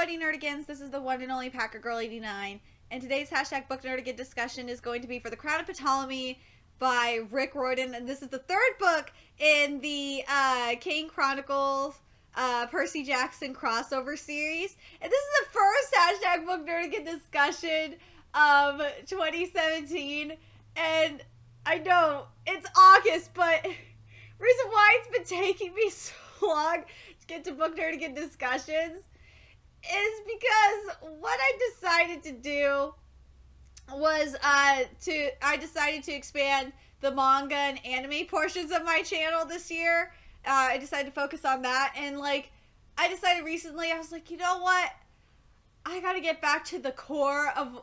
everybody, Nerdigans. This is the one and only Packer Girl 89, and today's hashtag Book Nerdigan discussion is going to be for The Crown of Ptolemy by Riordan, and this is the third book in the Kane Chronicles Percy Jackson crossover series, and this is the first hashtag Book Nerdigan discussion of 2017, and I know it's August, but reason why it's been taking me so long to get to Book Nerdigan discussions is because what I decided to do was I decided to expand the manga and anime portions of my channel this year. I decided to focus on that, and like I decided recently, I was like, you know what? I gotta get back to the core of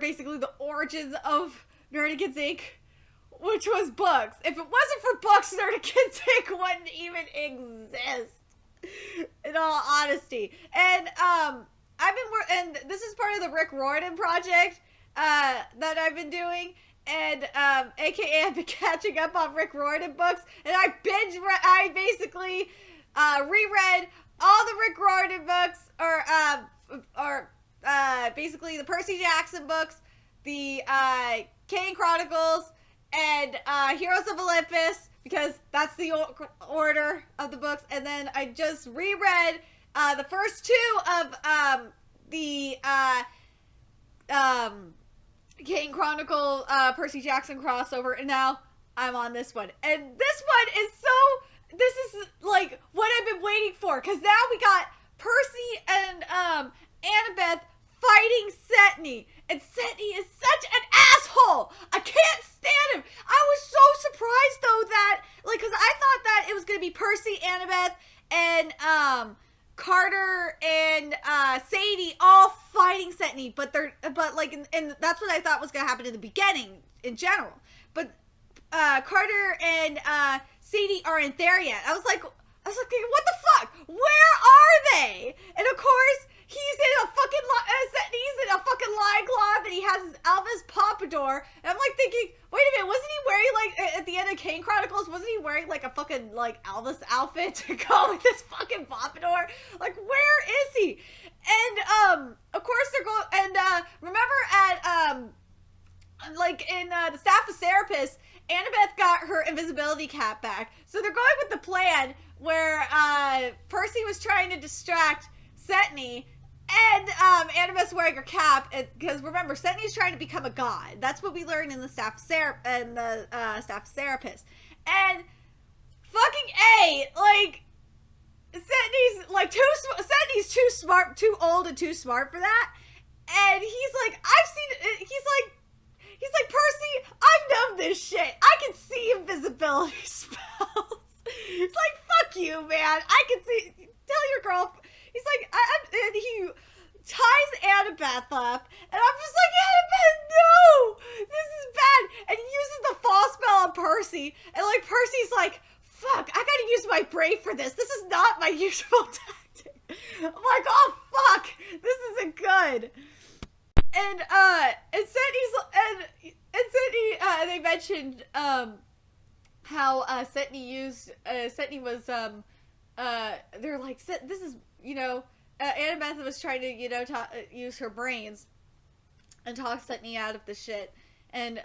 basically the origins of Nerdigans Inc., which was books. If it wasn't for books, Nerdigans Inc. wouldn't even exist. In all honesty, and and this is part of the Riordan project that I've been doing, and AKA I've been catching up on Riordan books, and I basically reread all the Riordan books, or basically the Percy Jackson books, the Kane Chronicles, and Heroes of Olympus, because that's the order of the books. And then I just reread the first two of the Kane Chronicle Percy Jackson crossover, and now I'm on this one. And this is like what I've been waiting for, because now we got Percy and Annabeth fighting Setney, and Setney is such an asshole. I can't stand him. I was so surprised though that, like, because I thought that it was gonna be Percy, Annabeth, and Carter and Sadie all fighting Setney, but and that's what I thought was gonna happen in the beginning in general. But Carter and Sadie aren't there yet. I was like, what the fuck? Where are they? And of course, he's in a fucking lying cloth, and he has his Elvis pompadour. And I'm like thinking, wait a minute, wasn't he wearing, like, at the end of Kane Chronicles, wasn't he wearing like a fucking like Elvis outfit to go with this fucking pompadour? Like, where is he? And of course they're going. And remember at like in the Staff of Serapis, Annabeth got her invisibility cap back. So they're going with the plan where Percy was trying to distract Setney, and Annabeth's wearing her cap, because remember, Setney's trying to become a god. That's what we learned in the Staff of Serapis. And fucking like, Setney's too smart, too old and too smart for that. And he's like, he's like, Percy, I know this shit. I can see invisibility spells. It's like, fuck you, man. I can see. Tell your girl. He's like, and he ties Annabeth up, and I'm just like, Annabeth, no, this is bad. And he uses the fall spell on Percy, and like Percy's like, fuck, I gotta use my brain for this. This is not my usual tactic. I'm like, oh fuck, this isn't good. And Setney, they mentioned how Setney was they're like, this is, you know, Annabeth was trying to, you know, use her brains and talk Setney out of the shit, and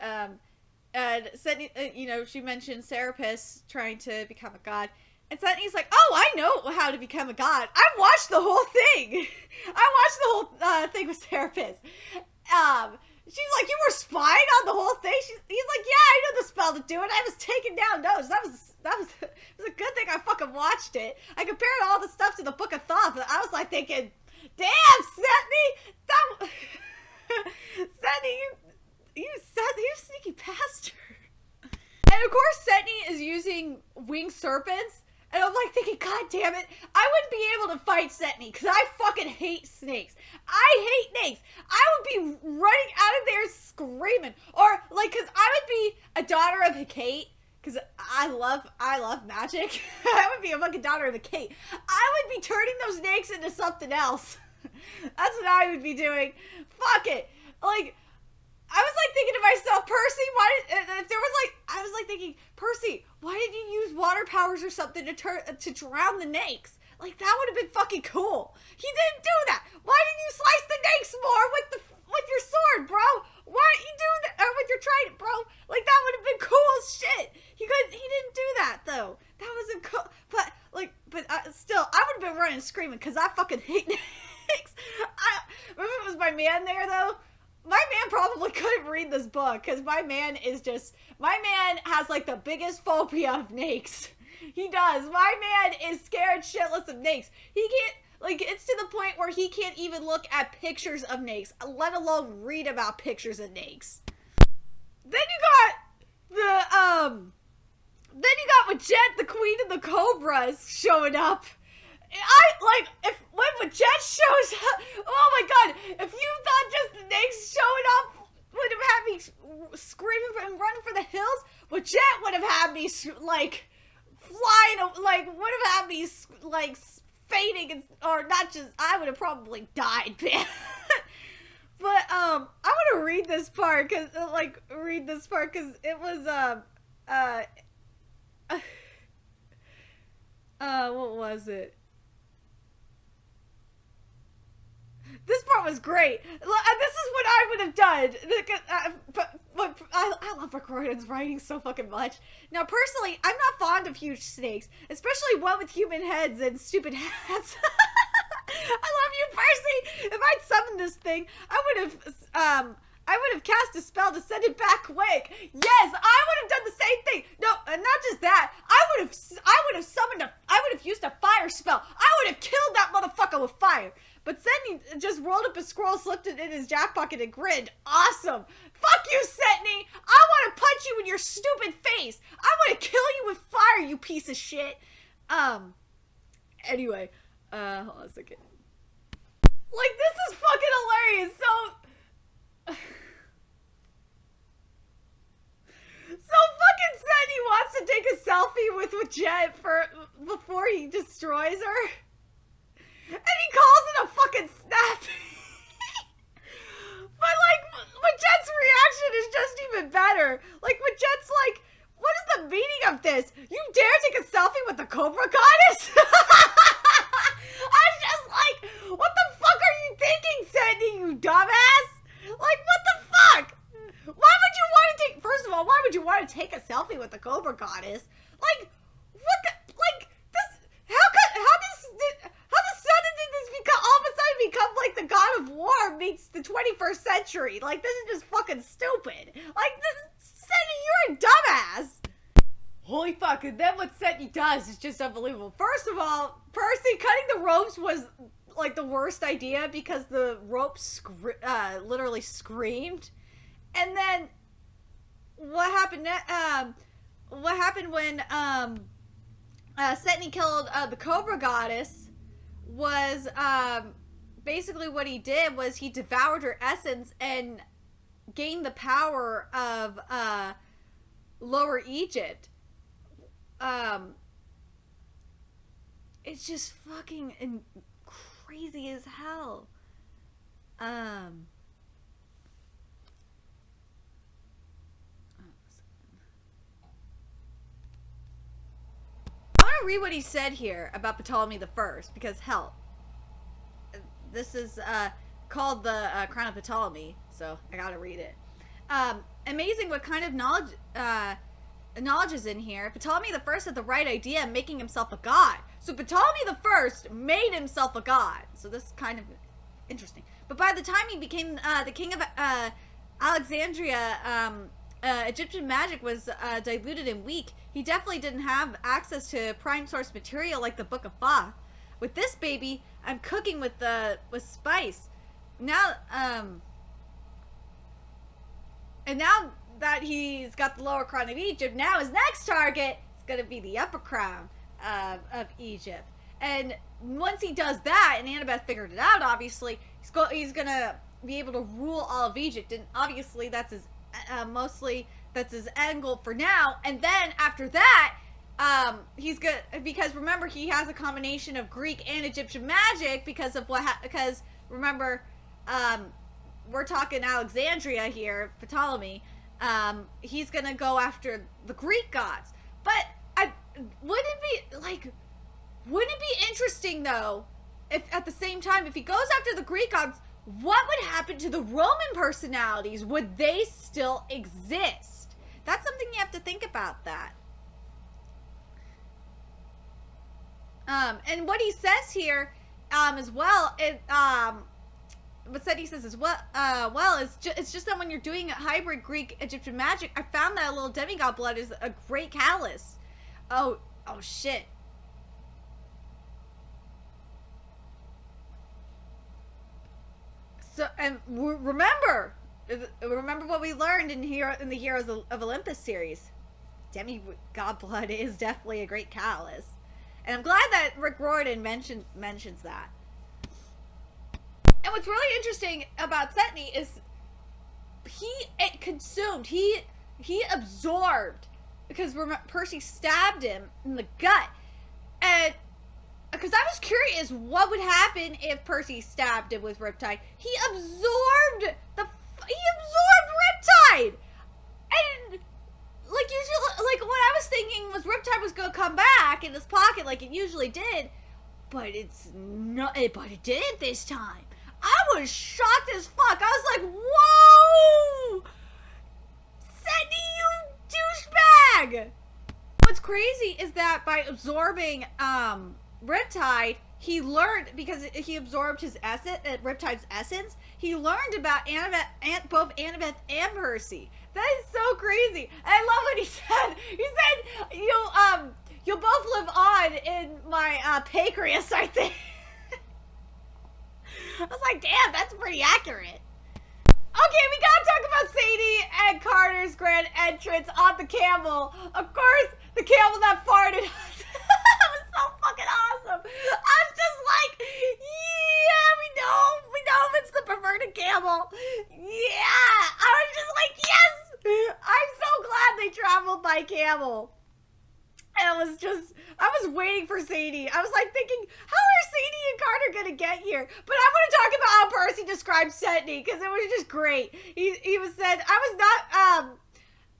Setney, you know, she mentioned Serapis trying to become a god, and Setney's like, oh, I know how to become a god. I watched the whole thing. I watched the whole thing with Serapis. She's like, you were spying on the whole thing? He's like, yeah, I know the spell to do it. I was taking down notes. It was a good thing I fucking watched it. I compared all the stuff to the Book of Thought, but I was like thinking, damn, Setney, Setney, you sneaky bastard. And of course, Setney is using winged serpents. And I'm like thinking, god damn it, I wouldn't be able to fight Setney, because I fucking hate snakes. I hate snakes. I would be running out of there screaming. Or, like, because I would be a daughter of Hecate, because I love magic. I would be a fucking daughter of Hecate. I would be turning those snakes into something else. That's what I would be doing. Fuck it. Like, I was like thinking to myself, Percy, why did you use water powers or something to drown the snakes? Like, that would have been fucking cool. He didn't do that. Why didn't you slice the snakes more with your sword, bro? Why didn't you do that? Or with your trident, bro? Like, that would have been cool as shit. He didn't do that, though. That wasn't cool. But still, I would have been running screaming because I fucking hate snakes. Remember it was my man there, though? My man probably couldn't read this book because my man has like the biggest phobia of snakes. He does. My man is scared shitless of snakes. He can't, like, it's to the point where he can't even look at pictures of snakes, let alone read about pictures of snakes. Then you got with Jet, the queen of the cobras, showing up. When Jet shows up, oh my god, if you thought just the snakes showing up would have had me screaming and running for the hills, well, Jet would have had me, like, flying, like, would have had me, like, fainting, and, or not just, I would have probably died, man. But, I want to read this part, because it was, what was it? This part was great. This is what I would have done. But I love Riordan's writing so fucking much. Now, personally, I'm not fond of huge snakes, especially one with human heads and stupid hats. I love you, Percy. If I'd summoned this thing, I would have cast a spell to send it back quick. Yes, I would have done the same thing. No, not just that. I would have used a fire spell. I would have killed that motherfucker with fire. But Setney just rolled up his scroll, slipped it in his jack pocket, and grinned. Awesome. Fuck you, Setney. I want to punch you in your stupid face. I want to kill you with fire, you piece of shit. Anyway, hold on a second. Like, this is fucking hilarious. So fucking Setney wants to take a selfie with Jet before he destroys her. And he calls it a fucking snap. But, like, when Jet's reaction is just even better. Like, when Jet's like, what is the meaning of this? You dare take a selfie with the Cobra Goddess? I was just like, what the fuck are you thinking, Setney, you dumbass? Like, what the fuck? Why would you want to take, first of all, why would you want to take a selfie with the Cobra Goddess? Like, what the, like, this, how the sudden did this become, all of a sudden become like the God of War meets the 21st century? Like, this is just fucking stupid. Like, Setney, you're a dumbass. Holy fuck, and then what Setney does is just unbelievable. First of all, Percy, cutting the ropes was, like, the worst idea because the ropes literally screamed. And then, what happened when, Setney killed, the Cobra Goddess was, basically what he did was he devoured her essence and gained the power of, Lower Egypt. It's just fucking crazy as hell. I want to read what he said here about Ptolemy the First, because hell, this is called the Crown of Ptolemy, so I gotta read it. Amazing what kind of knowledge is in here. Ptolemy the First had the right idea, making himself a god. So Ptolemy the First made himself a god. So this is kind of interesting. But by the time he became the king of Alexandria, Egyptian magic was diluted and weak. He definitely didn't have access to prime source material like the Book of Thoth. With this baby, I'm cooking with spice. Now, and now that he's got the lower crown of Egypt, now his next target is going to be the upper crown of Egypt. And once he does that, and Annabeth figured it out, obviously, he's going to be able to rule all of Egypt. And obviously, that's his that's his end goal for now. And then after that, he's good, because remember, he has a combination of Greek and Egyptian magic because of because remember, we're talking Alexandria here, Ptolemy. He's gonna go after the Greek gods. But wouldn't it be like, Wouldn't it be interesting, though, if at the same time, if he goes after the Greek gods, what would happen to the Roman personalities? Would they still exist? That's something you have to think about, that. And what he says here, as well, what Seti says as well, it's just that when you're doing a hybrid Greek Egyptian magic, I found that a little demigod blood is a great catalyst. Oh shit. So, and remember what we learned in the Heroes of Olympus series. Demigod blood is definitely a great catalyst, and I'm glad that Rick Riordan mentions that. And what's really interesting about Setni is he absorbed, because Percy stabbed him in the gut, and because I was curious what would happen if Percy stabbed him with Riptide. He absorbed Riptide, and like usually, like what I was thinking was Riptide was gonna come back in his pocket like it usually did, but it's not. But it didn't this time. I was shocked as fuck. I was like, whoa, Setni, you douchebag! What's crazy is that by absorbing Riptide, he learned, because he absorbed his Riptide's essence, he learned about both Annabeth and Percy. That is so crazy. And I love what he said. He said, you'll both live on in my pancreas, I think. I was like, damn, that's pretty accurate. Okay, we gotta talk about Sadie and Carter's grand entrance on the camel. Of course, the camel that farted. That was so fucking awesome. I was just like, yeah, we know it's the perverted camel. Yeah, I was just like, yes. I'm so glad they traveled by camel. And I was waiting for Sadie. I was like thinking, how are Sadie and Carter gonna get here? But I want to talk about how Percy described Setni, because it was just great. He was said,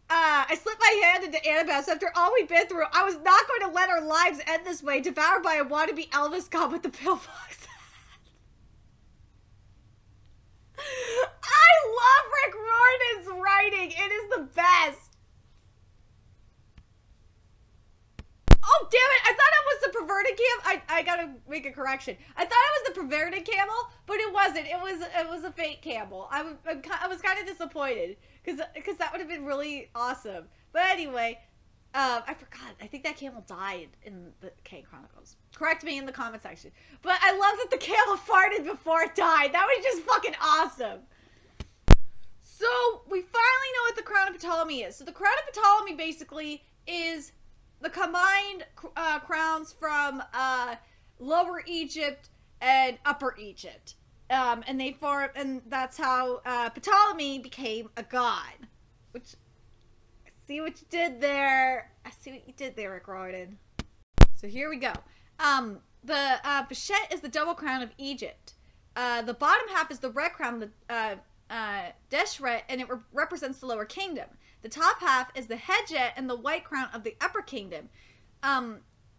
I slipped my hand into Annabeth after all we've been through. I was not going to let our lives end this way, devoured by a wannabe Elvis god with the pillbox. I love Rick Riordan's writing. It is the best. Oh, damn it. I thought it was the perverted camel. I gotta make a correction. I thought it was the perverted camel, but it wasn't. It was a fake camel. I was kind of disappointed, because that would have been really awesome. But anyway, I forgot. I think that camel died in the Kane Chronicles. Correct me in the comment section. But I love that the camel farted before it died. That was just fucking awesome. So, we finally know what the Crown of Ptolemy is. So, the Crown of Ptolemy basically is the combined crowns from Lower Egypt and Upper Egypt. And they form, and that's how Ptolemy became a god. Which, I see what you did there. Rick Riordan. So here we go. The Bechet is the double crown of Egypt. The bottom half is the red crown, the Deshret, and it represents the lower kingdom. The top half is the Hedjet and the white crown of the upper kingdom.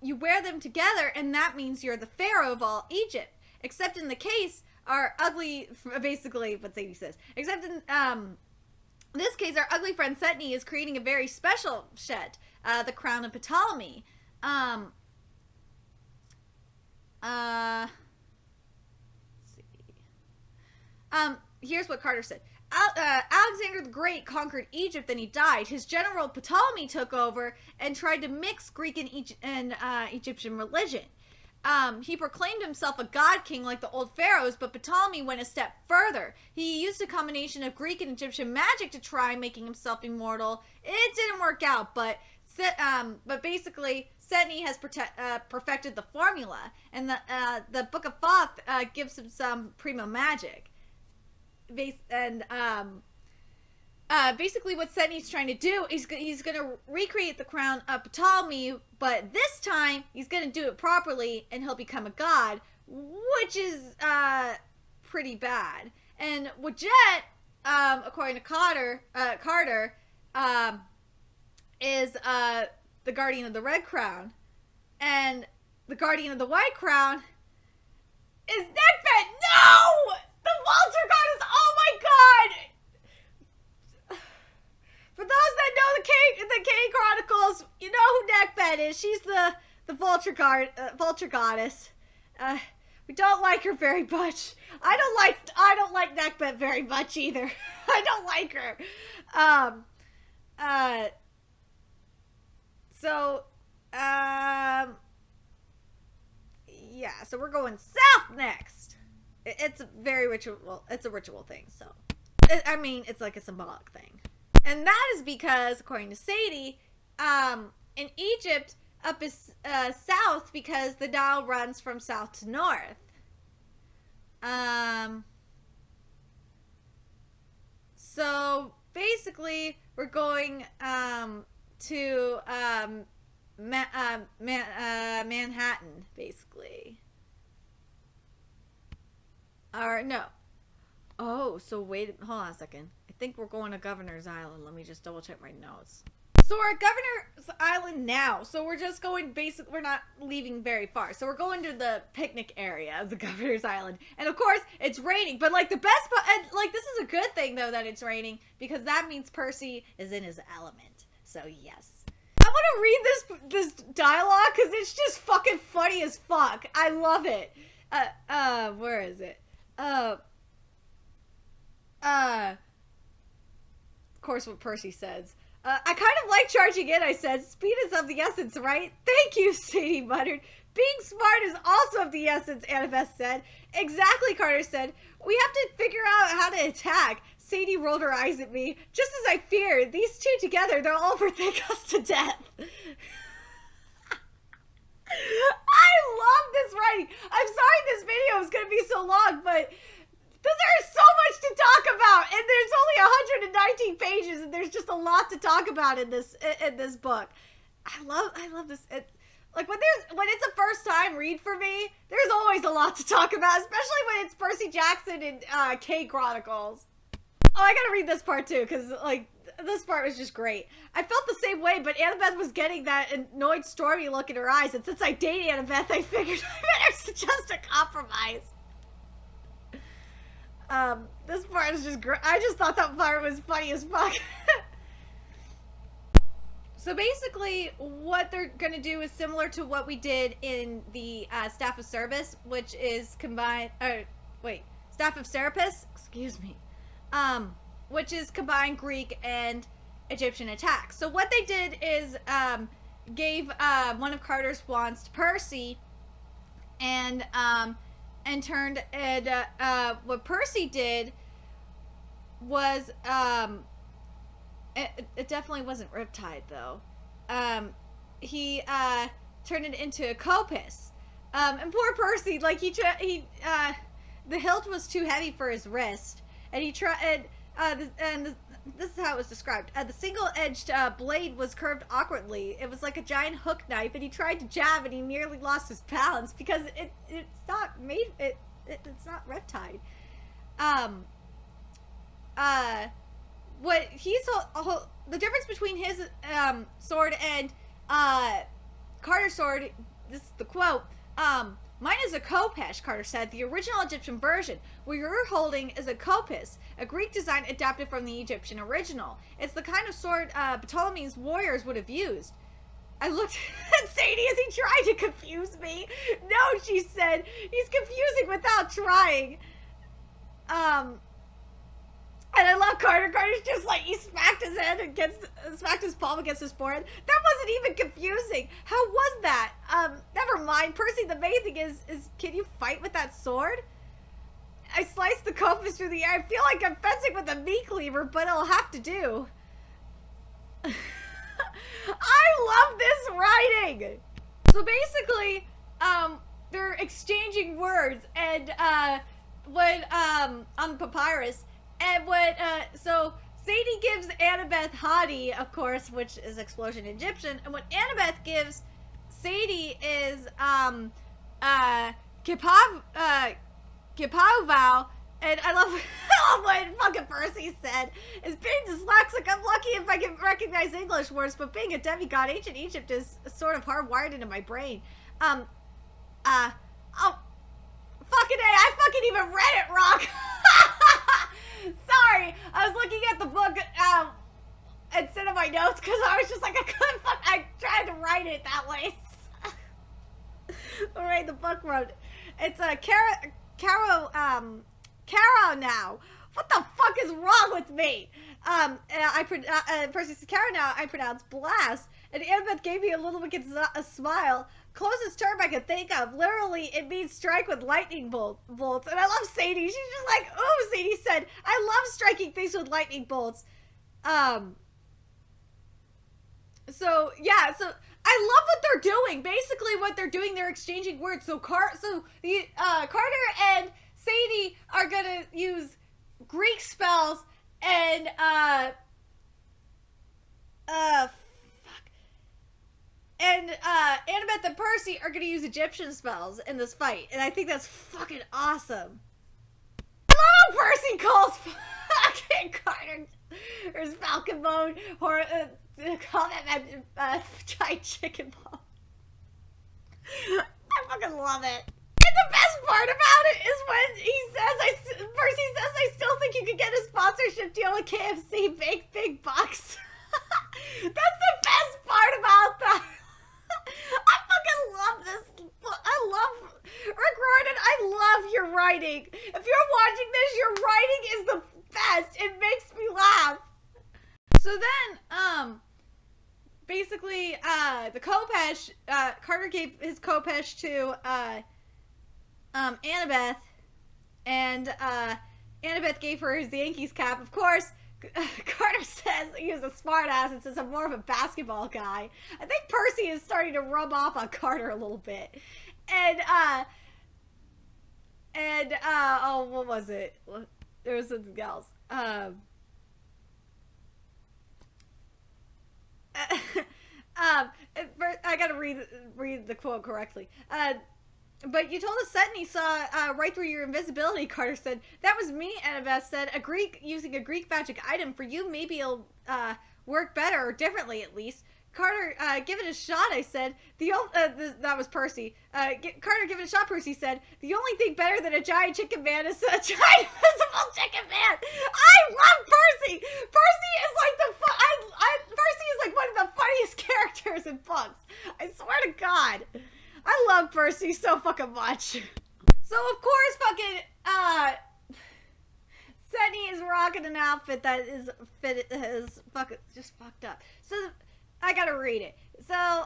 You wear them together, and that means you're the pharaoh of all Egypt. Except in the case, our ugly, basically what Sadie says. Except in this case, our ugly friend Setni is creating a very special shet, the crown of Ptolemy. Let's see. Here's what Carter said. Alexander the Great conquered Egypt, then he died. His general Ptolemy took over and tried to mix Greek and Egyptian religion. He proclaimed himself a god king like the old pharaohs, but Ptolemy went a step further. He used a combination of Greek and Egyptian magic to try making himself immortal. It didn't work out, but basically Setni has perfected the formula, and the Book of Thoth gives him some primo magic. Basically what Setni's trying to do is he's going to recreate the crown of Ptolemy, but this time he's going to do it properly and he'll become a god, which is pretty bad. And Wajet, according to Carter, is the guardian of the red crown, and the guardian of the White Crown, is Neckbent. No! The Vulture Goddess! Oh my god! For those that know the Kane Chronicles, you know who Neckbent is. She's the Vulture Goddess. We don't like her very much. I don't like Neckbent very much either. I don't like her. Yeah, so we're going south next. It's a very ritual. It's a ritual thing. So, I mean, it's like a symbolic thing, and that is because, according to Sadie, in Egypt, up is south because the Nile runs from south to north. So basically, we're going to Manhattan, basically. Or no. Oh, so wait, hold on a second. I think we're going to Governor's Island. Let me just double check my notes. So we're at Governor's Island now. So we're just going we're not leaving very far. So we're going to the picnic area of the Governor's Island. And of course, it's raining. But like the best part, and like this is a good thing though that it's raining, because that means Percy is in his element. So yes. I want to read this dialogue because it's just fucking funny as fuck. I love it. Where is it? Of course, what Percy says. I kind of like charging in, I said. Speed is of the essence, right? Thank you, Sadie muttered. Being smart is also of the essence, Annabeth said. Exactly, Carter said. We have to figure out how to attack. Sadie rolled her eyes at me. Just as I feared, these two together, they'll overthink us to death. I love this writing. I'm sorry this video is going to be so long, but there's so much to talk about, and there's only 119 pages, and there's just a lot to talk about in this book. I love this. Like when it's a first time read for me, there's always a lot to talk about, especially when it's Percy Jackson and Kane Chronicles. Oh, I gotta read this part too, because like this part was just great. I felt the same way, but Annabeth was getting that annoyed, stormy look in her eyes, and since I date Annabeth, I figured I better suggest a compromise. This part is just great. I just thought that part was funny as fuck. So basically, what they're gonna do is similar to what we did in the Staff of Service, which is Staff of Serapis, excuse me, which is combined Greek and Egyptian attacks. So what they did is gave one of Carter's wands to Percy, and what Percy did was it definitely wasn't Riptide though. He turned it into a Copus. And poor Percy, like the hilt was too heavy for his wrist, and he tried. This is how it was described. The single-edged blade was curved awkwardly. It was like a giant hook knife, and he tried to jab, and he nearly lost his balance because it's not made. It's not Riptide. What he's the difference between his sword and Carter's sword. This is the quote. Mine is a kopesh, Carter said, the original Egyptian version. What you're holding is a kopis, a Greek design adapted from the Egyptian original. It's the kind of sword Ptolemy's warriors would have used. I looked at Sadie as he tried to confuse me. No, she said, he's confusing without trying. And I love Carter. Carter's just like, he smacked his head smacked his palm against his forehead. That wasn't even confusing. How was that? Never mind. Percy, the main thing is can you fight with that sword? I sliced the compass through the air. I feel like I'm fencing with a meat cleaver, but it'll have to do. I love this writing. So basically, they're exchanging words, and when on papyrus. And so Sadie gives Annabeth Hadi, of course, which is explosion Egyptian, and what Annabeth gives Sadie is Kipavau, and I love what fucking Percy said, is being dyslexic, I'm lucky if I can recognize English words, but being a demigod, ancient Egypt is sort of hardwired into my brain. Oh, fucking A, I fucking even read it wrong. Sorry, I was looking at the book, instead of my notes, because I was just like, I tried to write it that way. Alright, the book wrote, it's Caro now. What the fuck is wrong with me? Percy says, Caro now, I pronounce blast. And Annabeth gave me a little bit a smile. Closest term I could think of. Literally, it means strike with lightning bolts. And I love Sadie. She's just like, ooh, Sadie said, I love striking things with lightning bolts. So, yeah, so I love what they're doing. Basically, what they're doing, they're exchanging words. So, Carter and Sadie are gonna use Greek spells and, Annabeth and Percy are gonna use Egyptian spells in this fight, and I think that's fucking awesome. I love how Percy calls fucking Carter or Falcon Bone or call that giant chicken ball. I fucking love it. And the best part about it is when Percy says, I still think you could get a sponsorship deal with KFC, big bucks. That's the best part about that. I fucking love this. I love Rick Riordan. I love your writing. If you're watching this, your writing is the best. It makes me laugh. So then, basically, the Khopesh, Carter gave his Khopesh to, Annabeth, and, Annabeth gave her his Yankees cap. Of course, Carter says he was a smart ass and says I'm more of a basketball guy. I think Percy is starting to rub off on Carter a little bit. And, oh, what was it? There was something else. I gotta read the quote correctly. But you told us Setney saw right through your invisibility, Carter said. That was me, Annabeth said. Using a Greek magic item for you, maybe it'll work better, or differently at least. Carter, give it a shot, I said. That was Percy. Carter, give it a shot, Percy said. The only thing better than a giant chicken man is a giant invisible chicken man. I love Percy! Percy is like Percy is like one of the funniest characters in books. I swear to God. I love Percy so fucking much. So, of course, fucking, Setney is rocking an outfit that is fucking just fucked up. So, I gotta read it. So,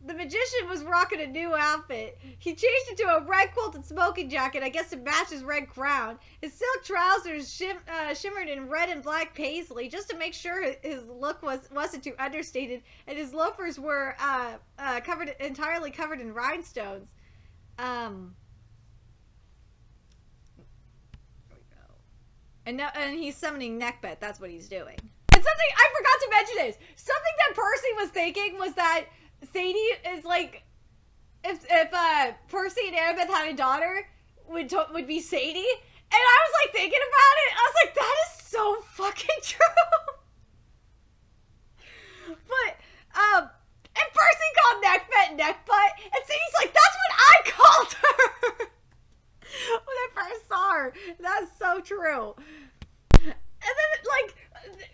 the magician was rocking a new outfit. He changed it to a red quilted smoking jacket, I guess to match his red crown. His silk trousers shimmered in red and black paisley, just to make sure his look wasn't too understated. And his loafers were entirely covered in rhinestones. There we go. And he's summoning Neckbet. That's what he's doing. And something I forgot to mention is something that Percy was thinking was that Sadie is like, if Percy and Annabeth had a daughter, would be Sadie. And I was like thinking about it. I was like, that is so fucking true. But, and Percy called Neckbutt, and Sadie's like, that's what I called her. When I first saw her. That's so true. And then, like,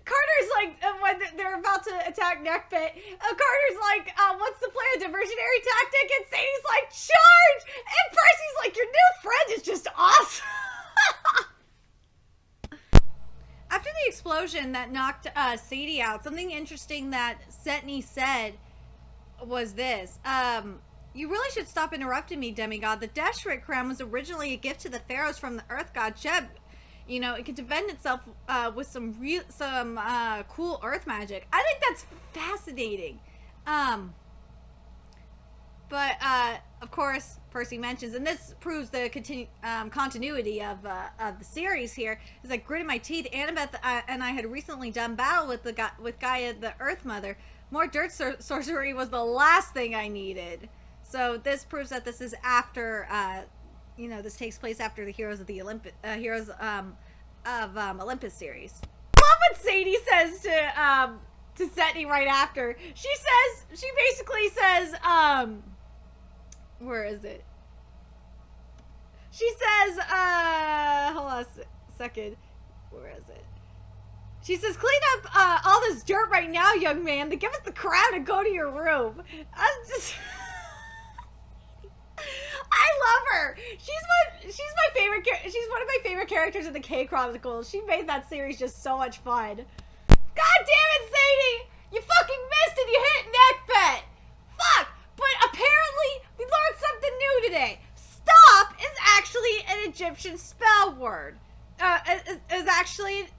Carter's like, when they're about to attack Neckbit, Carter's like, what's the plan? Diversionary tactic? And Sadie's like, charge! And Percy's like, your new friend is just awesome. After the explosion that knocked Sadie out, something interesting that Setney said was this. You really should stop interrupting me, demigod. The Deshret crown was originally a gift to the pharaohs from the earth god Sheb. You know, it can defend itself with some cool earth magic. I think that's fascinating. But of course, Percy mentions, and this proves the continuity of the series here, is like gritting my teeth. Annabeth and I had recently done battle with Gaia, the Earth Mother. More dirt sorcery was the last thing I needed. So this proves that this is after. You know, this takes place after the Heroes of Olympus series. I love what Sadie says to Setney right after. She basically says, Where is it? She says, hold on a second. Where is it? She says, clean up all this dirt right now, young man. Then give us the crown and go to your room. I'm just... I love her. She's my favorite. She's one of my favorite characters in the K Chronicles. She made that series just so much fun. God damn it, Sadie! You fucking missed and you hit neckpet. Fuck! But apparently we learned something new today. Stop is actually an Egyptian spell word. Is actually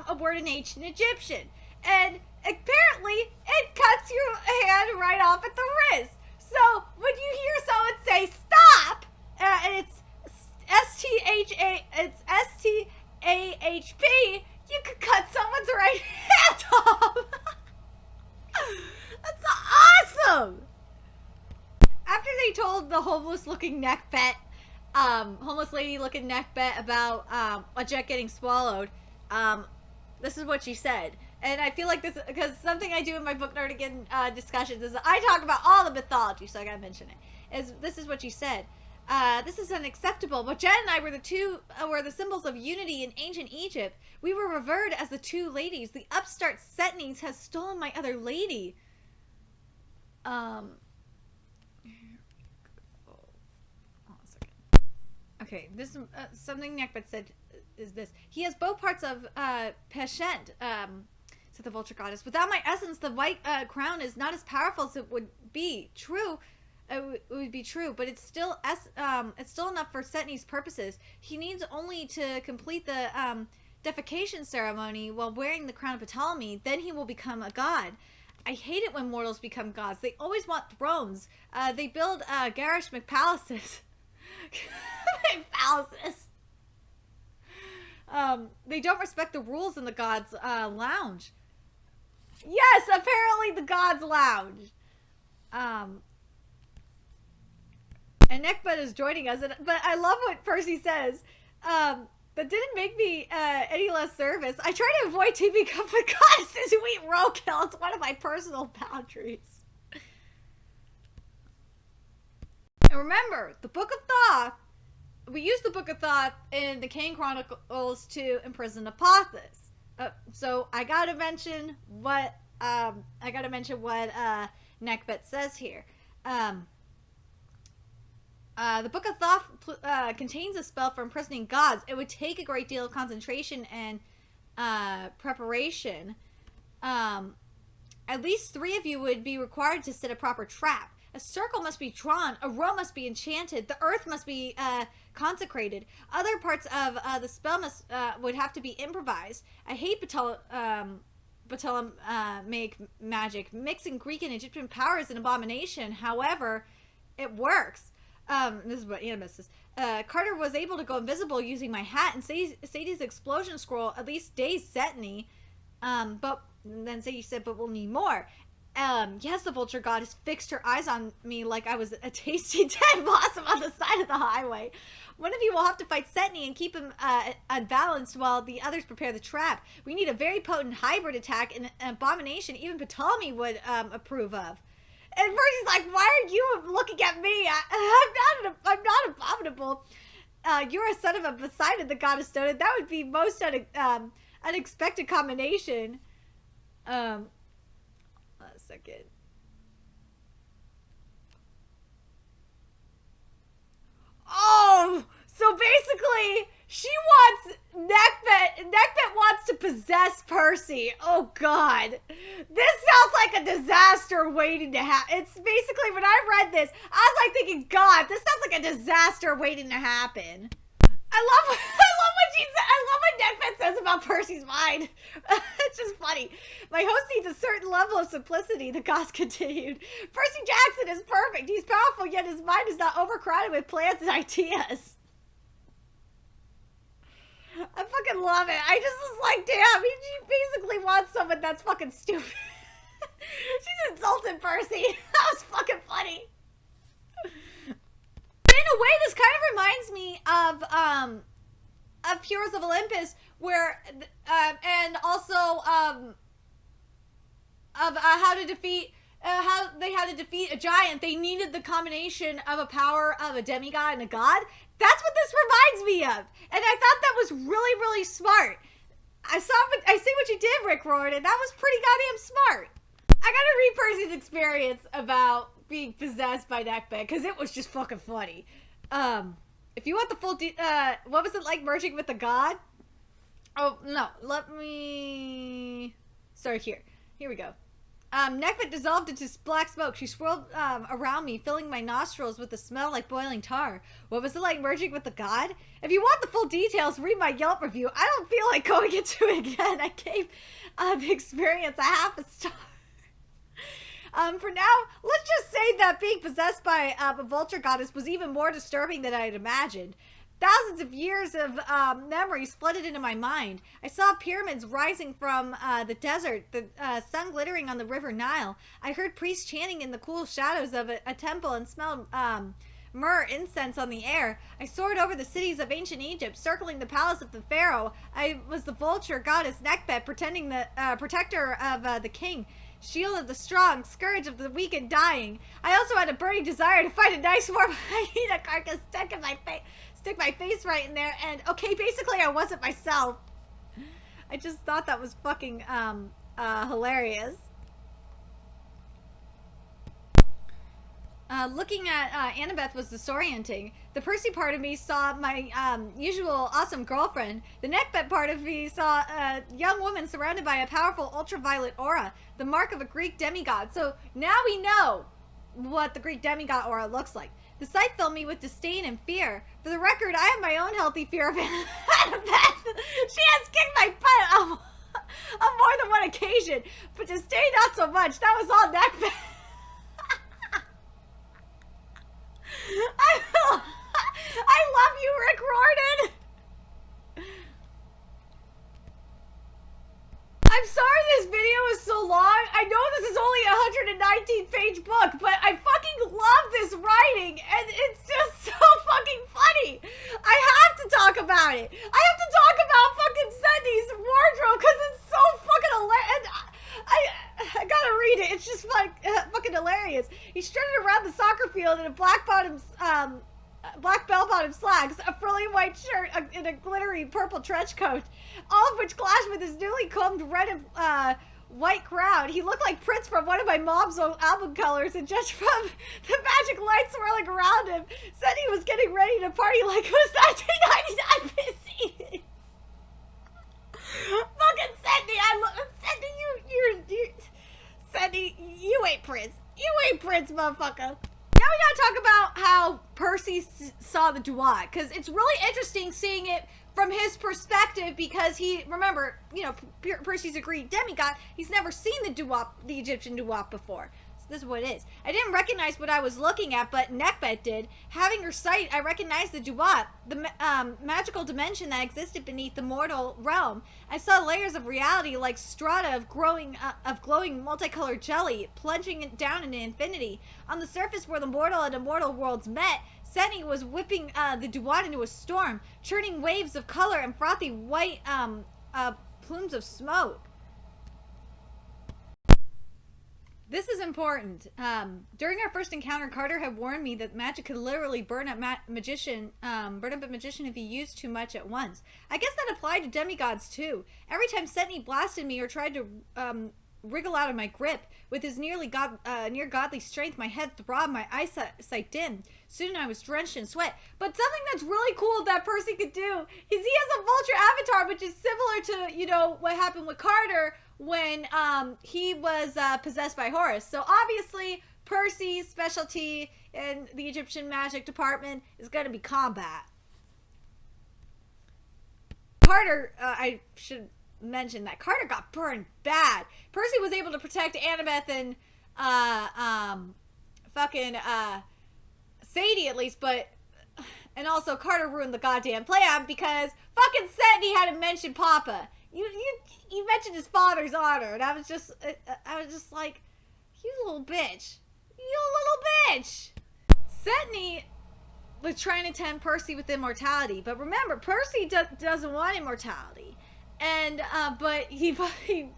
a word in ancient Egyptian, and apparently it cuts your hand right off at the wrist. So when you hear someone say stop, and it's S-T-A-H-P, you could cut someone's right hand off. That's awesome. After they told the homeless looking homeless lady looking neckbet about a jet getting swallowed, this is what she said. And I feel like this, because something I do in my book nerd again discussions is I talk about all the mythology, so I gotta mention it. This is what she said. This is unacceptable. But Jen and I were the symbols of unity in ancient Egypt. We were revered as the two ladies. The upstart Setnies has stolen my other lady. Okay, this something Neckbet said is this. He has both parts of Peshent, said the vulture goddess. Without my essence, the white crown is not as powerful as it would be. True, it would be true, but it's still enough for Setni's purposes. He needs only to complete the defecation ceremony while wearing the crown of Ptolemy. Then he will become a god. I hate it when mortals become gods. They always want thrones. They build garish McPalaces. Palaces. They don't respect the rules in the gods' lounge. Yes, apparently the gods' lounge. And Neckbud is joining us, but I love what Percy says. That didn't make me any less nervous. I try to avoid teaming up with goddesses who eat roadkill. It's one of my personal boundaries. And remember, the Book of Thoth, we use the Book of Thoth in the Kane Chronicles to imprison Apophis. So I gotta mention what Neckbet says here. The Book of Thoth contains a spell for imprisoning gods. It would take a great deal of concentration and preparation. At least 3 of you would be required to set a proper trap. A circle must be drawn, a row must be enchanted, the earth must be consecrated. Other parts of the spell would have to be improvised. I hate Ptolemaic magic. Mixing Greek and Egyptian power is an abomination. However, it works. This is what Anna says. Carter was able to go invisible using my hat, and Sadie's explosion scroll at least dazed Setni. But then Sadie said, but we'll need more. Yes, the vulture goddess fixed her eyes on me like I was a tasty dead blossom on the side of the highway. One of you will have to fight Setni and keep him unbalanced while the others prepare the trap. We need a very potent hybrid attack, an abomination even Ptolemy would approve of. And Percy's like, why are you looking at me? I'm not abominable. You're a son of a Poseidon, the goddess noted. That would be most unexpected combination. A second. Oh, so basically, she wants Neckbet wants to possess Percy. Oh God, this sounds like a disaster waiting to happen. It's basically, when I read this, I was like thinking, God, this sounds like a disaster waiting to happen. I love what she said. I love what Neckbet says about Percy's mind. It's just funny. My host needs a certain level of simplicity, the goss continued. Percy Jackson is perfect. He's powerful, yet his mind is not overcrowded with plans and ideas. I fucking love it. I just was like, damn, she basically wants someone that's fucking stupid. She's insulted Percy. That was fucking funny. In a way, this kind of reminds me of Heroes of Olympus, where and also of how to defeat how they had to defeat a giant, they needed the combination of a power of a demigod and a god. That's what this reminds me of. And I thought that was really, really smart. I see what you did, Rick Riordan. That was pretty goddamn smart. I gotta read Percy's experience about being possessed by Neckbed, because it was just fucking funny. If you want the full what was it like merging with the god? Oh, no. Let me start here. Here we go. Neckbed dissolved into black smoke. She swirled around me, filling my nostrils with a smell like boiling tar. What was it like merging with the god? If you want the full details, read my Yelp review. I don't feel like going into it again. I gave the experience a half a star. For now, let's just say that being possessed by a vulture goddess was even more disturbing than I had imagined. Thousands of years of memories flooded into my mind. I saw pyramids rising from the desert, the sun glittering on the river Nile. I heard priests chanting in the cool shadows of a temple and smelled myrrh incense on the air. I soared over the cities of ancient Egypt, circling the palace of the pharaoh. I was the vulture goddess Neckbed, pretending the protector of the king. Shield of the strong, scourge of the weak and dying. I also had a burning desire to find a nice warm hyena carcass, stick my face right in there, and okay, basically I wasn't myself. I just thought that was fucking hilarious. Looking at Annabeth was disorienting. The Percy part of me saw my usual awesome girlfriend. The Neckbed part of me saw a young woman surrounded by a powerful ultraviolet aura, the mark of a Greek demigod. So now we know what the Greek demigod aura looks like. The sight filled me with disdain and fear. For the record, I have my own healthy fear of Annabeth. She has kicked my butt on more than one occasion, but disdain not so much. That was all Neckbed. I love you, Rick Riordan. I'm sorry this video is so long. I know this is only a 119-page book, but I fucking love this writing, and it's just so fucking funny. I have to talk about it. I have to talk about fucking Sydney's wardrobe, because it's so fucking hilarious. I gotta read it. It's just fucking hilarious. He strutted around the soccer field in a black bell-bottom slacks, a frilly white shirt, and a glittery purple trench coat, all of which clashed with his newly combed red and white crown. He looked like Prince from one of my mom's old album colors, and judged from the magic lights swirling around him, said he was getting ready to party like it was 1999 BC. Fucking Sydney, Sydney, Sydney, you ain't Prince. You ain't Prince, motherfucker. Now we gotta talk about how Percy saw the Duat, because it's really interesting seeing it from his perspective, because remember, you know, Percy's a Greek demigod. He's never seen the Egyptian Duat before. So this is what it is. I didn't recognize what I was looking at, but Neckbed did. Having her sight, I recognized the Duat, the magical dimension that existed beneath the mortal realm. I saw layers of reality like strata of glowing multicolored jelly, plunging it down into infinity. On the surface where the mortal and immortal worlds met, Seni was whipping the Duat into a storm, churning waves of color and frothy white plumes of smoke. This is important. During our first encounter, Carter had warned me that magic could literally burn up a magician if he used too much at once. I guess that applied to demigods too. Every time Seni blasted me or tried to wriggle out of my grip, with his near godly strength, my head throbbed, my eyesight dimmed. Soon I was drenched in sweat. But something that's really cool that Percy could do is he has a vulture avatar, which is similar to, you know, what happened with Carter when he was possessed by Horus. So obviously Percy's specialty in the Egyptian magic department is going to be combat. Carter, I should mention that Carter got burned bad. Percy was able to protect Annabeth and Sadie at least, and also Carter ruined the goddamn plan because fucking Sadie had to mention Papa. You mentioned his father's honor, and I was just like, you little bitch. You little bitch. Sedney was trying to tempt Percy with immortality, but remember, Percy doesn't want immortality. And, but he fucking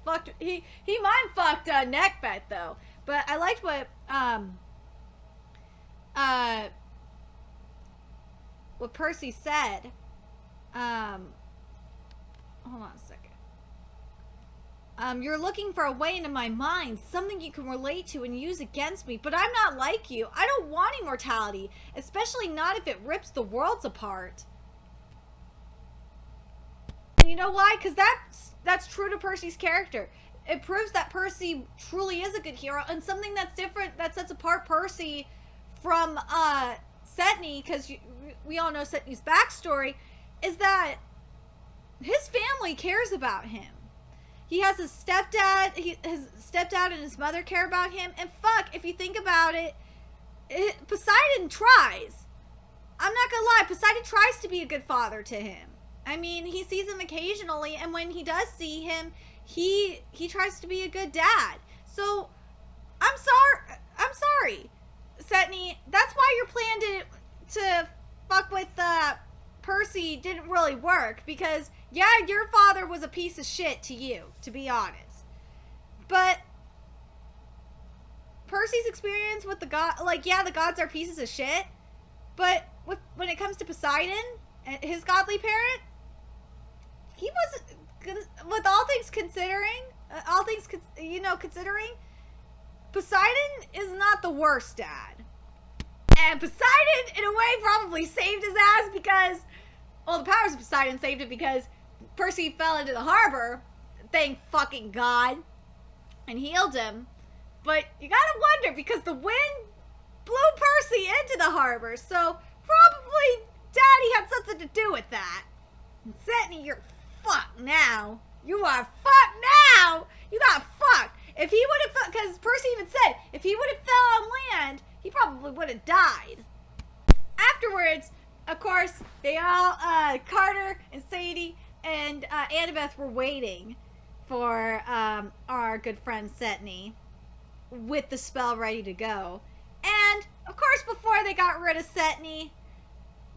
mind fucked Neckbet though. But I liked what Percy said. Hold on a second. You're looking for a way into my mind, something you can relate to and use against me, but I'm not like you. I don't want immortality, especially not if it rips the worlds apart. And you know why? Because that's true to Percy's character. It proves that Percy truly is a good hero, and something that's different, that sets apart Percy from Setney, because we all know Setney's backstory, is that his family cares about him. He has his stepdad, his stepdad and his mother care about him, and fuck, if you think about it, Poseidon tries. I'm not gonna lie, Poseidon tries to be a good father to him. I mean, he sees him occasionally, and when he does see him, he tries to be a good dad. So, I'm sorry, Setney. That's why your plan to fuck with Percy didn't really work, because yeah, your father was a piece of shit to you, to be honest. But Percy's experience with the god, like, yeah, the gods are pieces of shit, but when it comes to Poseidon and his godly parent, he wasn't, with all things considering, considering, Poseidon is not the worst dad. And Poseidon, in a way, probably saved his ass because, well, the powers of Poseidon saved it because Percy fell into the harbor, thank fucking God, and healed him. But you gotta wonder, because the wind blew Percy into the harbor, so probably Daddy had something to do with that. And Setney, you're fucked now. You are fucked now. You got fucked. If he would have, because Percy even said, if he would have fell on land, he probably would have died. Afterwards, of course, they all, Carter and Sadie and Annabeth were waiting for our good friend Setney with the spell ready to go. And, of course, before they got rid of Setney,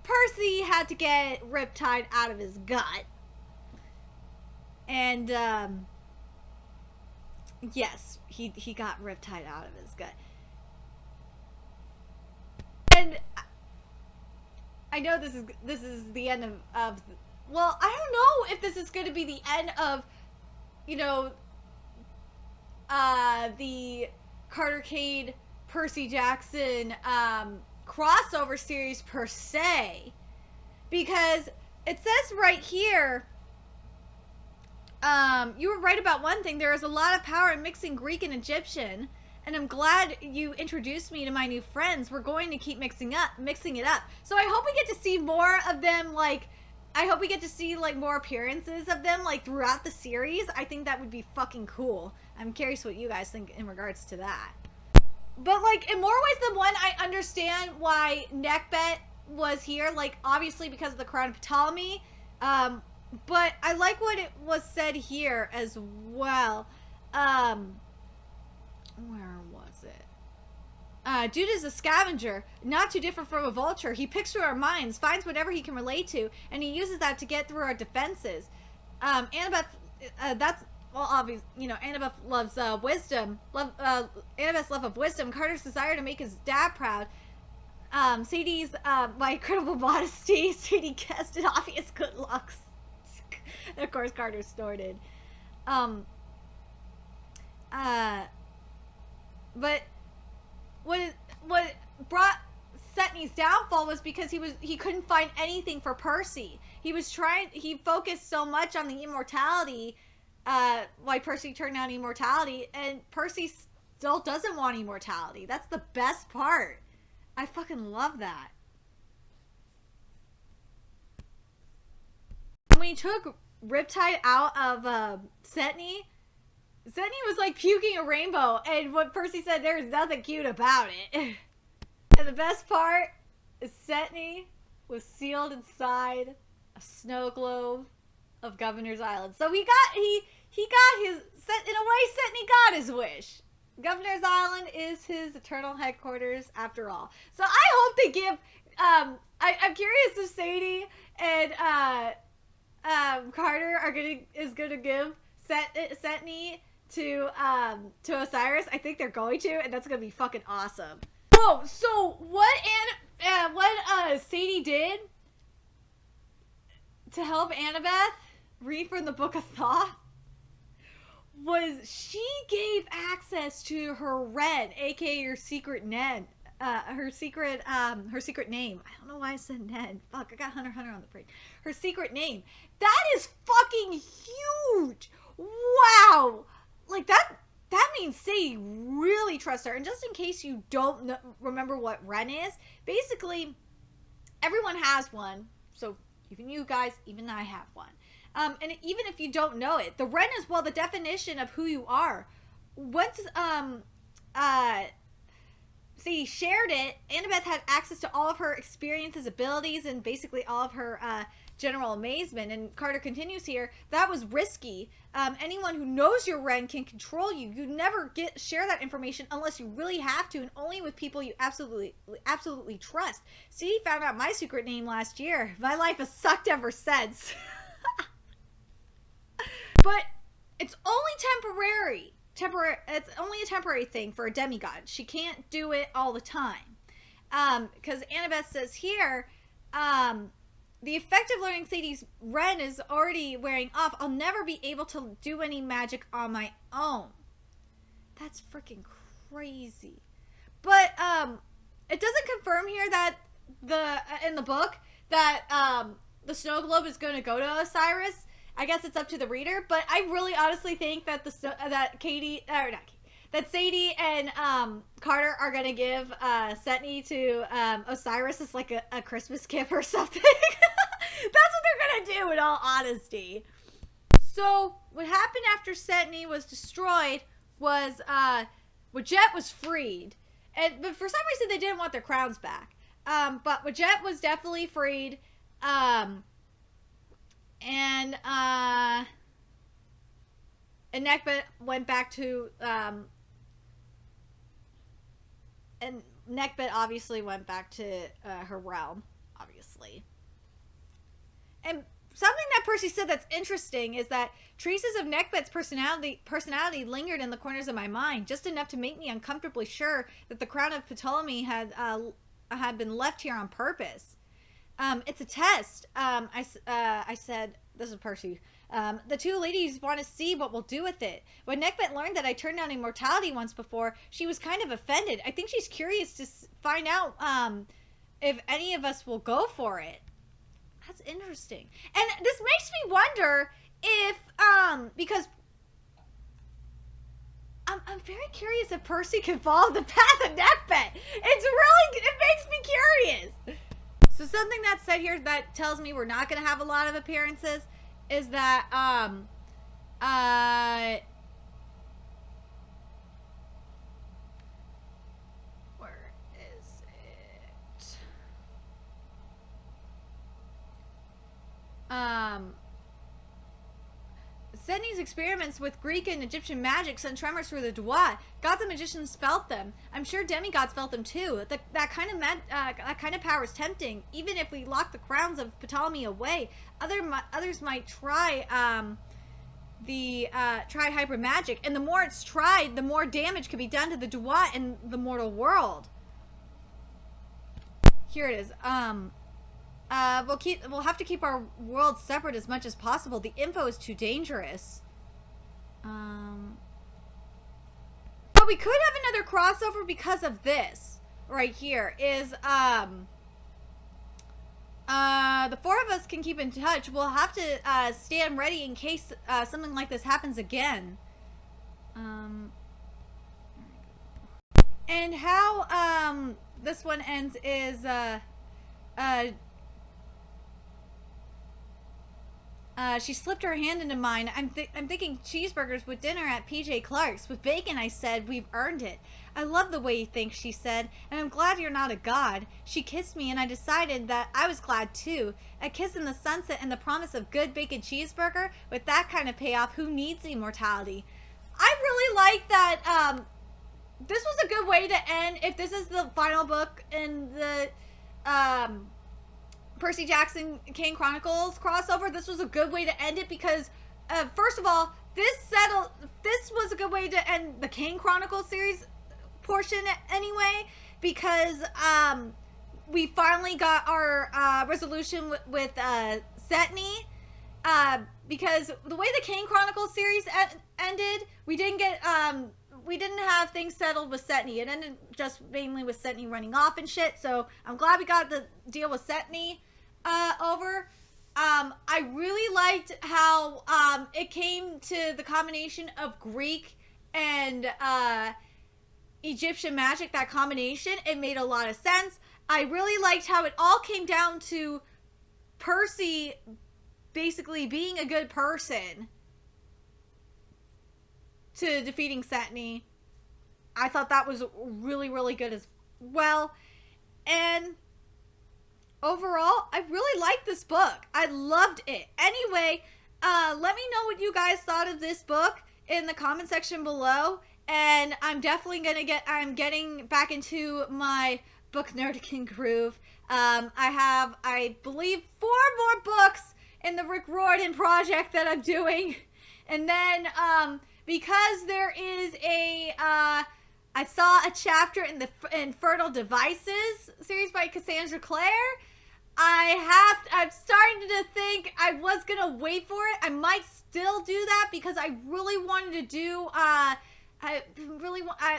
Percy had to get Riptide out of his gut. And, yes, he got Riptide out of his gut. And I know this is the end of well, I don't know if this is going to be the end of, you know, the Carter Cade Percy Jackson crossover series per se, because it says right here, you were right about one thing. There is a lot of power in mixing Greek and Egyptian, and I'm glad you introduced me to my new friends. We're going to keep mixing it up. So I hope we get to see more of them, like, I hope we get to see, like, more appearances of them, like, throughout the series. I think that would be fucking cool. I'm curious what you guys think in regards to that. But, like, in more ways than one, I understand why Neckbet was here, like, obviously because of the crown of Ptolemy, but I like what it was said here as well. Where was it? Dude is a scavenger, not too different from a vulture. He picks through our minds, finds whatever he can relate to, and he uses that to get through our defenses. Annabeth, that's, well, obvious, you know, Annabeth loves wisdom. Annabeth's love of wisdom. Carter's desire to make his dad proud. Sadie's my incredible modesty. Sadie guessed an obvious good looks. And of course, Carter snorted. But what brought Setney's downfall was because he couldn't find anything for Percy. He focused so much on the immortality, why Percy turned down immortality, and Percy still doesn't want immortality. That's the best part. I fucking love that. When he took Riptide out of Setney was like puking a rainbow, and what Percy said, there's nothing cute about it. And the best part is Setney was sealed inside a snow globe of Governor's Island. So he got his, in a way, Setney got his wish. Governor's Island is his eternal headquarters after all. So I hope they give, I'm curious if Sadie and Carter is gonna give Setney to Osiris. I think they're going to, and that's gonna be fucking awesome. Oh, so what Sadie did to help Annabeth read from the Book of Thoth was she gave access to her Ren, aka her secret Ned. Her secret name. I don't know why I said Ned. Fuck, I got Hunter on the brain. Her secret name. That is fucking huge. Wow. Like that means Sadie really trusts her. And just in case you don't remember what Ren is, basically everyone has one. So even you guys, even I have one. And even if you don't know it, the Ren is, well, the definition of who you are. Once Sadie shared it, Annabeth had access to all of her experiences, abilities, and basically all of her general amazement. And Carter continues here, that was risky. Anyone who knows your Ren can control you. You never share that information unless you really have to, and only with people you absolutely trust. Sadie found out my secret name last year. My life has sucked ever since. But it's only temporary. It's only a temporary thing for a demigod. She can't do it all the time. Because Annabeth says here, the effect of learning Sadie's Ren is already wearing off. I'll never be able to do any magic on my own. That's freaking crazy. But it doesn't confirm here that in the book that the snow globe is going to go to Osiris. I guess it's up to the reader, but I really honestly think that that Sadie and Carter are gonna give Setney to Osiris as like a Christmas gift or something. That's what they're gonna do, in all honesty. So what happened after Setney was destroyed was Wadjet was freed, but for some reason they didn't want their crowns back. But Wadjet was definitely freed. And Nekbet went back to and Nekbet obviously went back to her realm, obviously. And something that Percy said that's interesting is that traces of Nekbet's personality lingered in the corners of my mind, just enough to make me uncomfortably sure that the crown of Ptolemy had been left here on purpose. It's a test. I said, this is Percy. The two ladies want to see what we'll do with it. When Nekbet learned that I turned down immortality once before, she was kind of offended. I think she's curious to find out if any of us will go for it. That's interesting. And this makes me wonder if, because I'm very curious if Percy can follow the path of Nekbet. It makes me curious. So something that's said here that tells me we're not going to have a lot of appearances is that, where is it? Setney's experiments with Greek and Egyptian magic sent tremors through the Duat. Gods and magicians felt them. I'm sure demigods felt them too. That kind of power is tempting. Even if we lock the crowns of Ptolemy away, others might try try hyper magic. And the more it's tried, the more damage can be done to the Duat and the mortal world. Here it is. We'll have to keep our worlds separate as much as possible. The info is too dangerous. But we could have another crossover because of this right here. Is the four of us can keep in touch. We'll have to stand ready in case something like this happens again. And how this one ends is she slipped her hand into mine. I'm thinking cheeseburgers with dinner at PJ Clark's. With bacon, I said. We've earned it. I love the way you think, she said. And I'm glad you're not a god. She kissed me, and I decided that I was glad, too. A kiss in the sunset and the promise of good bacon cheeseburger? With that kind of payoff, who needs immortality? I really like that, this was a good way to end. If this is the final book in the, Percy Jackson Kane Chronicles crossover, this was a good way to end it because, first of all, this was a good way to end the Kane Chronicles series portion anyway, because we finally got our resolution with Setney, because the way the Kane Chronicles series ended, we didn't have things settled with Setney. It ended just mainly with Setney running off and shit, so I'm glad we got the deal with Setney over. I really liked how it came to the combination of Greek and Egyptian magic, that combination. It made a lot of sense. I really liked how it all came down to Percy basically being a good person to defeating Setney. I thought that was really, really good as well. And overall, I really liked this book. I loved it. Anyway, let me know what you guys thought of this book in the comment section below. And I'm definitely I'm getting back into my book nerdican groove. I have, I believe, 4 more books in the Riordan project that I'm doing. And then, because there is I saw a chapter in Fertile Devices series by Cassandra Clare. I'm starting to think I was gonna wait for it. I might still do that because I really wanted to do,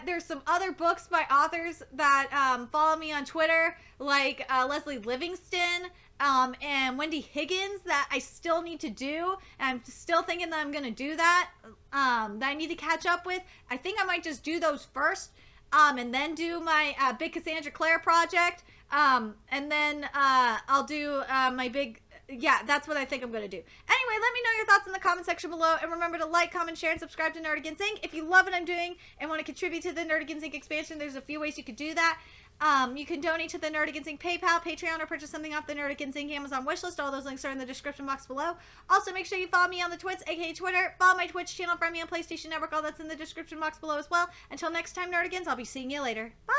there's some other books by authors that follow me on Twitter, like Leslie Livingston and Wendy Higgins, that I still need to do. And I'm still thinking that I'm going to do that I need to catch up with. I think I might just do those first and then do my big Cassandra Clare project. And then I'll do my big... Yeah, that's what I think I'm going to do. Anyway, let me know your thoughts in the comment section below. And remember to like, comment, share, and subscribe to Nerdigans Inc. If you love what I'm doing and want to contribute to the Nerdigans Inc. expansion, there's a few ways you could do that. You can donate to the Nerdigans Inc. PayPal, Patreon, or purchase something off the Nerdigans Inc. Amazon wishlist. All those links are in the description box below. Also, make sure you follow me on the Twits, aka Twitter. Follow my Twitch channel, find me on PlayStation Network. All that's in the description box below as well. Until next time, Nerdigans, I'll be seeing you later. Bye!